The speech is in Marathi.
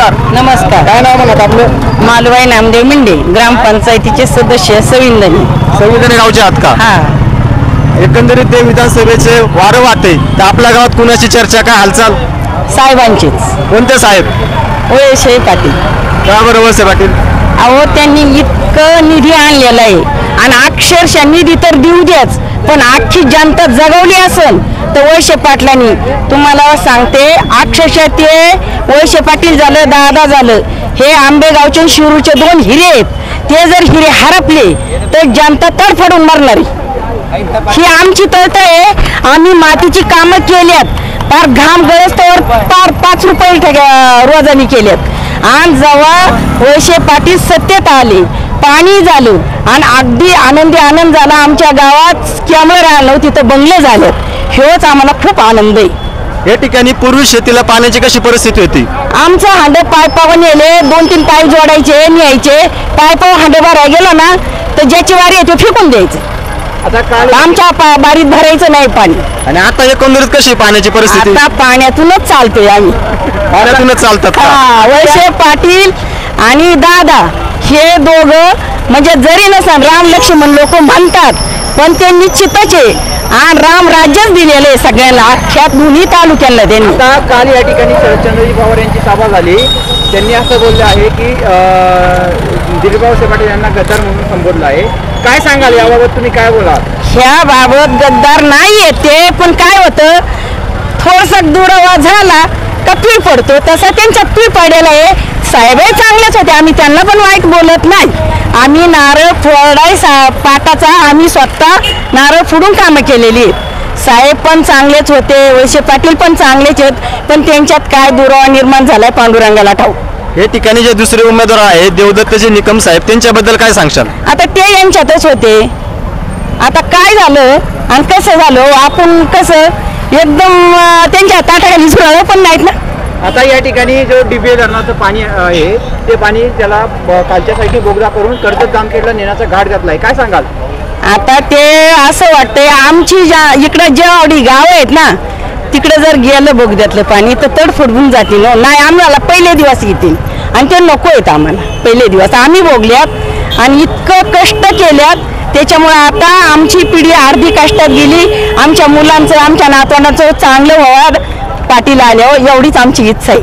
नमस्कार. नमस्कार. काय नाव म्हणत आपलं? मालवाई नामदेव मिंडे, ग्रामपंचायतीचे सदस्य संविधानी गावचे आहात का? हा. एकंदरीत ते विधानसभेचे वारं वाटते तर आपल्या गावात कुणाची चर्चा, काय हालचाल? साहेबांचीच. कोणते साहेब? वळसे पाटील. का बरं वळसे पाटील? अहो, त्यांनी इतकं निधी आणलेला आहे आणि अक्षरशः निधी तर देऊ द्याच, पण अख्खी जनता जगवली असेल तर वळसे पाटलांनी. तुम्हाला सांगते, अक्षरशः ते वळसे पाटील झालं, दादा झालं, हे आंबेगावचे शिरूरचे 2 हिरे आहेत. ते जर हिरे हरपले तर जनता तडफडून मरणारी. ही आमची तळतळ आहे. आम्ही मातीची कामं केल्यात, फार घाम गळस्तवर फार 5 रुपये रोजानी केल्यात. आणि जेव्हा वळसे पाटील सत्तेत आले, पाणी झालं आणि अगदी आनंदी आनंद झाला. आमच्या गावात कॅमेरा आलो, तिथं बंगले झाले. हेच आम्हाला खूप आनंद आहे. या ठिकाणी पूर्वी शेतीला पाण्याची कशी परिस्थिती होती? आमचं हांड पायपावर नेले, 2-3 पाईप जोडायचे, न्यायचे. पायपावर हांडे भरायला गेलो ना तर ज्याची वारी आहे ते फेकून द्यायचं. आता काल आमच्या बारीत भरायचं नाही पाणी. आणि आता एकंदरीत कशी पाण्याची परिस्थिती? आता पाण्यातूनच चालतोय आम्ही. पाण्यातूनच चालतात का? वळसे पाटील आणि दादा हे दोघं म्हणजे जरी नसेल राम लक्ष्मण लोक म्हणतात, पण ते निश्चितच आहे. आणि राम राज्यच दिलेलं आहे सगळ्यांना, अख्ख्या 2 तालुक्यांना त्यांनी. आता काल या ठिकाणी शरदचंद्रजी पवार यांची सभा झाली. त्यांनी असं बोललं आहे की दिलीपराव वळसे पाटील यांना गद्दार म्हणून संबोधलं आहे. काय सांगाल याबाबत, तुम्ही काय बोला? ह्या बाबत गद्दार नाही येते, पण काय होतं, थोडासा दुरावा झाला का पीळ पडतो, तसा त्यांच्यात पीळ पडलेला आहे. साहेबही चांगलेच होते, आम्ही त्यांना पण वाईट बोलत नाही. आम्ही नारळ फोडाय पाटाचा आम्ही स्वतः नारळ फोडून कामं केलेली आहेत. साहेब पण चांगलेच होते, वळसे पाटील पण चांगलेच आहेत, पण त्यांच्यात काय दुरावा निर्माण झालाय पांडुरंगाला ठाऊक. हे ठिकाणी जे दुसरे उमेदवार आहेत देवदत्तजी निकम साहेब, त्यांच्याबद्दल काय सांगशाल? आता ते यांच्यातच होते. आता काय झालं आणि कसं झालं, आपण कसं एकदम त्यांच्या ताटाखाली झुरळं पण नाहीत ना. आता या ठिकाणी जो डीबीए धरणाचं पाणी आहे ते पाणी त्याला खालच्या साईडने बोगदा करून कर्जत जामखेडला नेण्याचा घाट घातलाय. काय सांगाल? आता ते असं वाटतंय, आमची इकडं जेवढी गावं आहेत ना तिकडे जर गेलं बोगद्यातलं पाणी तर तडफडून जातील. नाही, आम्हाला पहिले दिवस येतील आणि ते नको आहेत आम्हाला. पहिले दिवस आम्ही भोगल्यात आणि इतकं कष्ट केल्यात, त्याच्यामुळे आता आमची पिढी अर्धी कष्टात गेली. आमच्या मुलांचं, आमच्या नातवांचं चांगलं व्हावं पाटील आल्यावर, एवढीच आमची इच्छा आहे.